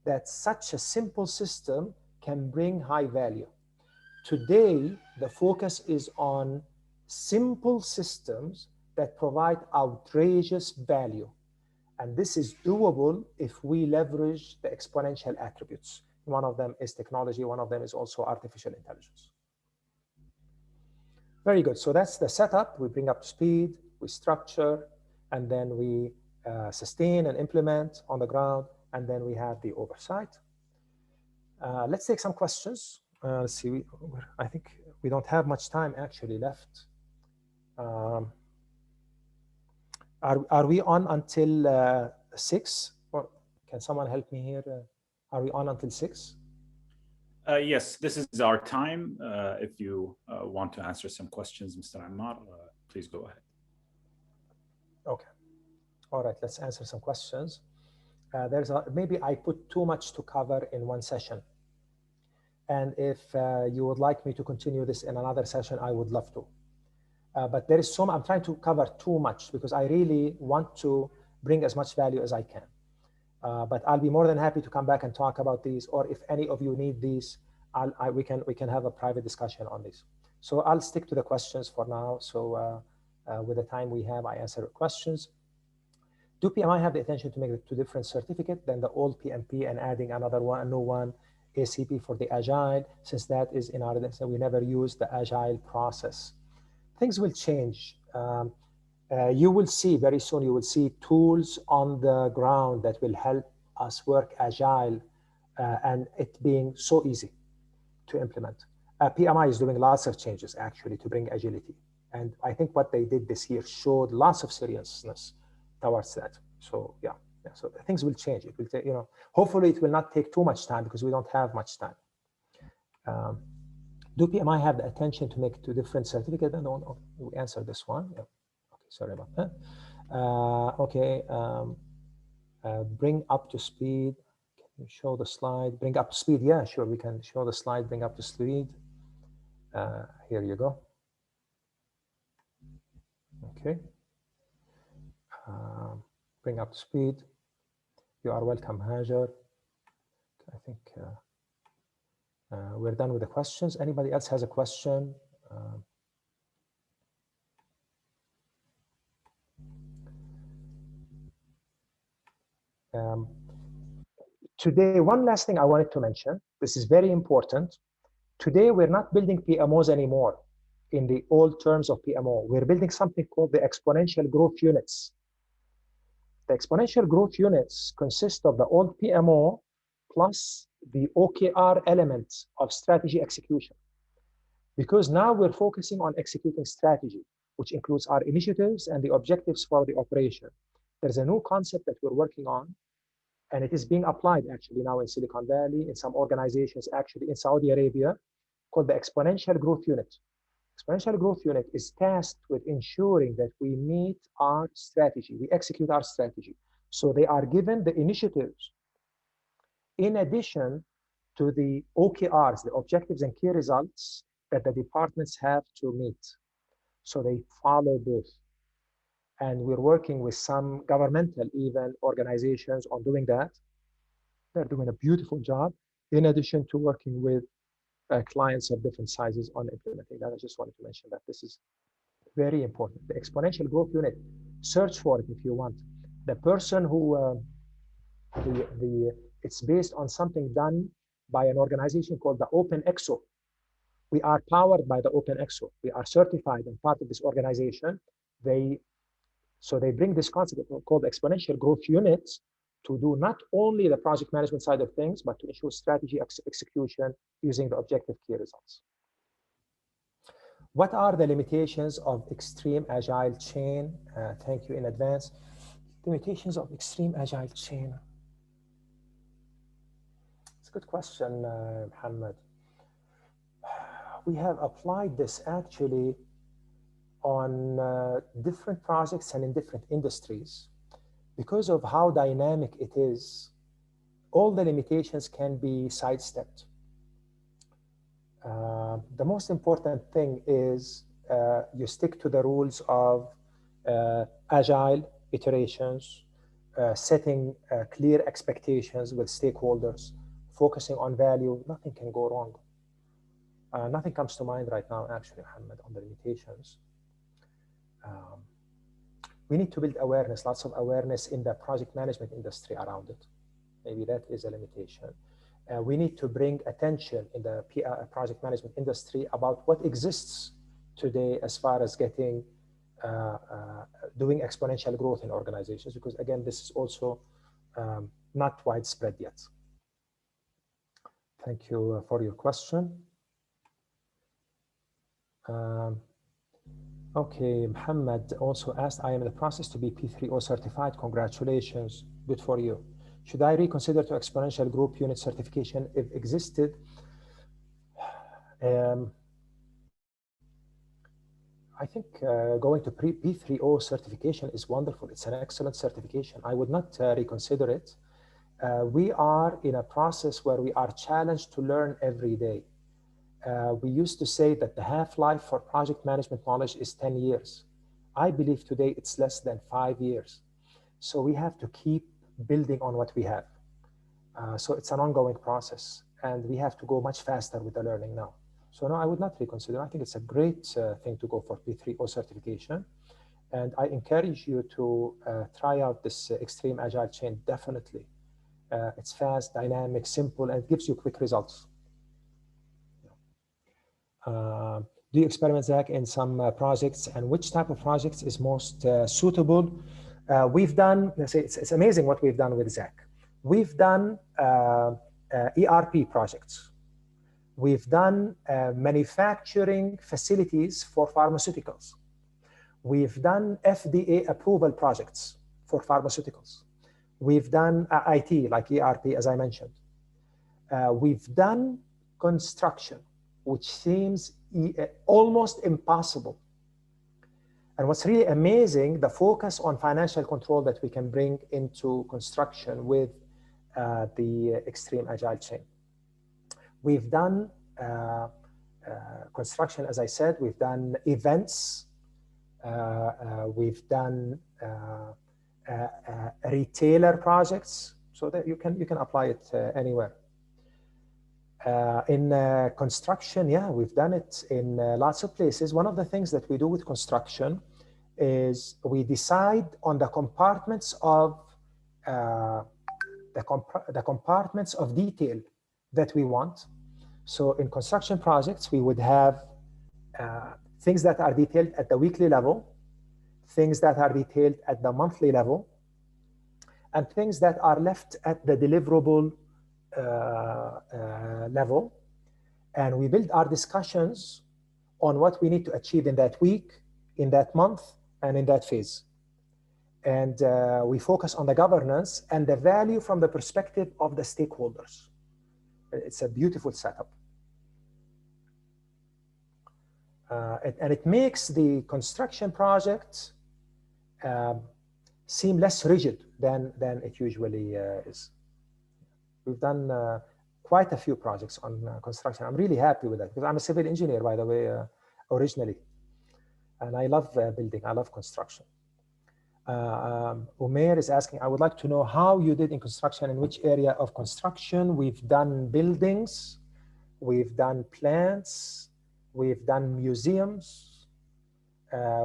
that such a simple system can bring high value. Today, the focus is on simple systems that provide outrageous value. And this is doable if we leverage the exponential attributes. One of them is technology, one of them is also artificial intelligence. Very good, so that's the setup. We bring up to speed, we structure, and then we sustain and implement on the ground, and then we have the oversight. Let's take some questions. Let's see, I think we don't have much time actually left. Are we on until 6? Or can someone help me here? Are we on until 6? Yes, this is our time. If you want to answer some questions, Mr. Ammar, please go ahead. Okay. All right, let's answer some questions. Maybe I put too much to cover in one session. And if you would like me to continue this in another session, I would love to. But there is I'm trying to cover too much because I really want to bring as much value as I can. But I'll be more than happy to come back and talk about these, or if any of you need these, we can have a private discussion on this. So I'll stick to the questions for now. So with the time we have, I answer questions. Do PMI have the intention to make the 2 different certificates than the old PMP and adding another one, a new one, ACP for the Agile, since that is in our, we never use the Agile process. Things will change. You will see very soon, you will see tools on the ground that will help us work Agile and it being so easy to implement. PMI is doing lots of changes actually to bring agility. And I think what they did this year showed lots of seriousness towards that. So yeah, so things will change. It will take, hopefully it will not take too much time because we don't have much time. Do PMI have the attention to make 2 different certificates? No, we answered this one. Yeah. Okay, sorry about that. Okay, bring up to speed. Can you show the slide? Bring up to speed. Yeah, sure. We can show the slide. Bring up to speed. Here you go. Okay. Bring up to speed. You are welcome, Hajar. I think we're done with the questions. Anybody else has a question? Today, one last thing I wanted to mention. This is very important. Today, we're not building PMOs anymore in the old terms of PMO. We're building something called the exponential growth units. The exponential growth units consist of the old PMO plus the OKR elements of strategy execution. Because now we're focusing on executing strategy, which includes our initiatives and the objectives for the operation. There's a new concept that we're working on, and it is being applied actually now in Silicon Valley, in some organizations, actually in Saudi Arabia, called the Exponential Growth Unit. Exponential Growth Unit is tasked with ensuring that we meet our strategy, we execute our strategy. So they are given the initiatives in addition to the OKRs, the objectives and key results that the departments have to meet. So they follow both. And we're working with some governmental even organizations on doing that. They're doing a beautiful job, in addition to working with clients of different sizes on implementing that. I just wanted to mention that this is very important. The Exponential Growth Unit, search for it if you want. The person who, it's based on something done by an organization called the OpenExo. We are powered by the OpenExo. We are certified and part of this organization. So they bring this concept called Exponential Growth Units to do not only the project management side of things, but to ensure strategy execution using the objective key results. What are the limitations of extreme agile chain? Thank you in advance. Limitations of extreme agile chain. It's a good question, Muhammad. We have applied this actually on different projects and in different industries. Because of how dynamic it is, all the limitations can be sidestepped. The most important thing is you stick to the rules of agile iterations, setting clear expectations with stakeholders, focusing on value. Nothing can go wrong. Nothing comes to mind right now, actually, Muhammad, on the limitations. We need to build awareness, lots of awareness in the project management industry around it. Maybe that is a limitation. We need to bring attention in the project management industry about what exists today as far as getting, doing exponential growth in organizations, because again, this is also not widespread yet. Thank you for your question. Okay, Muhammad also asked, I am in the process to be P3O certified. Congratulations, good for you. Should I reconsider to Exponential Group Unit certification if existed? I think going to P3O certification is wonderful. It's an excellent certification. I would not reconsider it. We are in a process where we are challenged to learn every day. We used to say that the half-life for project management knowledge is 10 years. I believe today it's less than 5 years. So we have to keep building on what we have. So it's an ongoing process, and we have to go much faster with the learning now. So no, I would not reconsider. I think it's a great thing to go for P3O certification. And I encourage you to try out this extreme agile chain, definitely. It's fast, dynamic, simple, and it gives you quick results. Do you experiment, Zach, in some projects, and which type of projects is most suitable? We've done, let's say, it's amazing what we've done with Zach. We've done ERP projects. We've done manufacturing facilities for pharmaceuticals. We've done FDA approval projects for pharmaceuticals. We've done IT, like ERP, as I mentioned. We've done construction, which seems almost impossible. And what's really amazing, the focus on financial control that we can bring into construction with the extreme agile chain. We've done construction, as I said. We've done events. We've done retailer projects, so that you can apply it anywhere. In construction, yeah, we've done it in lots of places. One of the things that we do with construction is we decide on the compartments of the compartments of detail that we want. So in construction projects, we would have things that are detailed at the weekly level, things that are detailed at the monthly level, and things that are left at the deliverable level, and we build our discussions on what we need to achieve in that week, in that month, and in that phase. And we focus on the governance and the value from the perspective of the stakeholders. It's a beautiful setup. And it makes the construction project seem less rigid than it usually is. We've done quite a few projects on construction. I'm really happy with that because I'm a civil engineer, by the way, originally. And I love building, I love construction. Umair is asking, I would like to know how you did in construction, in which area of construction. We've done buildings, we've done plants, we've done museums,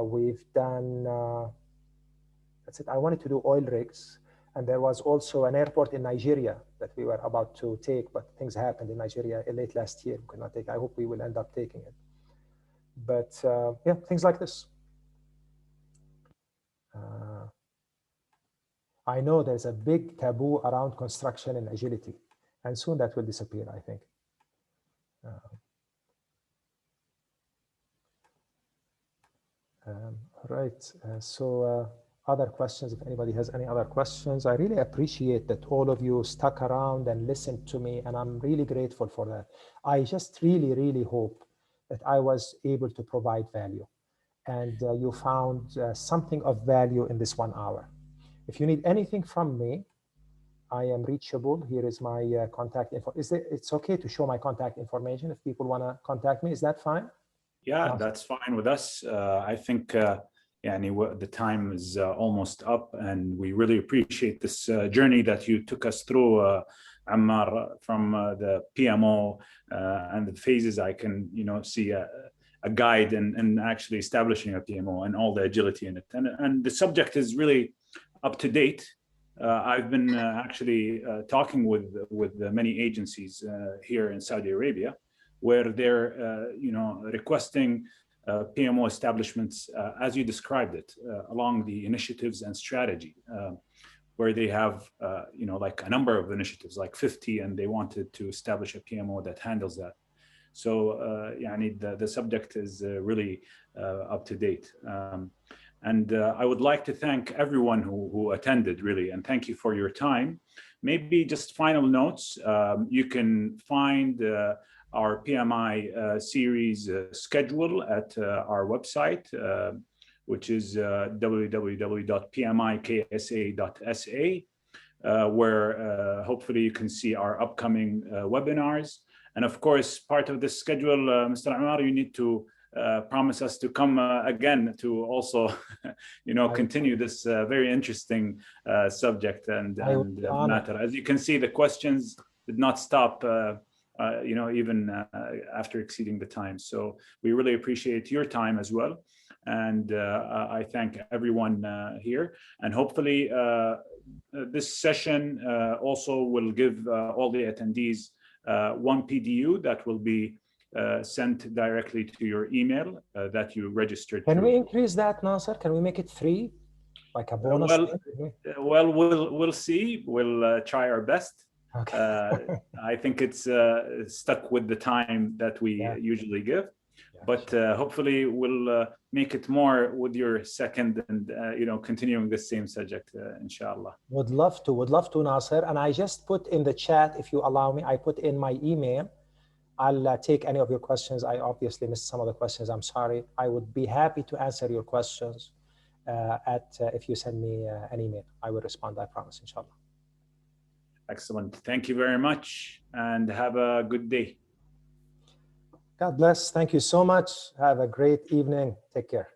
we've done, that's it. I wanted to do oil rigs. And there was also an airport in Nigeria that we were about to take, but things happened in Nigeria late last year. We could not take. I hope we will end up taking it. But yeah, things like this. I know there's a big taboo around construction and agility, and soon that will disappear, I think. Right, other questions, if anybody has any other questions. I really appreciate that all of you stuck around and listened to me, and I'm really grateful for that. I just really, really hope that I was able to provide value, and you found something of value in this 1 hour. If you need anything from me, I am reachable. Here is my contact info. It's okay to show my contact information if people want to contact me. Is that fine? Yeah, that's fine with us. I think the time is almost up, and we really appreciate this journey that you took us through, Ammar, from the PMO and the phases. I can see a guide and actually establishing a PMO and all the agility in it. And the subject is really up to date. I've been actually talking with many agencies here in Saudi Arabia, where they're requesting PMO establishments, as you described it, along the initiatives and strategy, where they have like a number of initiatives, like 50, and they wanted to establish a PMO that handles that. So the subject is really up to date. And I would like to thank everyone who attended, really, and thank you for your time. Maybe just final notes. You can find our PMI series schedule at our website, which is www.pmiksa.sa, where hopefully you can see our upcoming webinars. And of course, part of this schedule, Mr. Ammar, you need to promise us to come again to also, continue this very interesting subject and matter. As you can see, the questions did not stop, even after exceeding the time. So we really appreciate your time as well. And I thank everyone here. And hopefully this session also will give all the attendees one PDU that will be sent directly to your email that you registered. Can we increase that, Nasser? Can we make it 3, like a bonus? Well, we'll see. We'll try our best. Okay. I think it's stuck with the time that we usually give, but hopefully we'll make it more with your second and continuing the same subject, inshallah. Would love to, Nasser. And I just put in the chat, if you allow me, I put in my email. I'll take any of your questions. I obviously missed some of the questions. I'm sorry. I would be happy to answer your questions if you send me an email. I will respond, I promise, inshallah. Excellent. Thank you very much, and have a good day. God bless. Thank you so much. Have a great evening. Take care.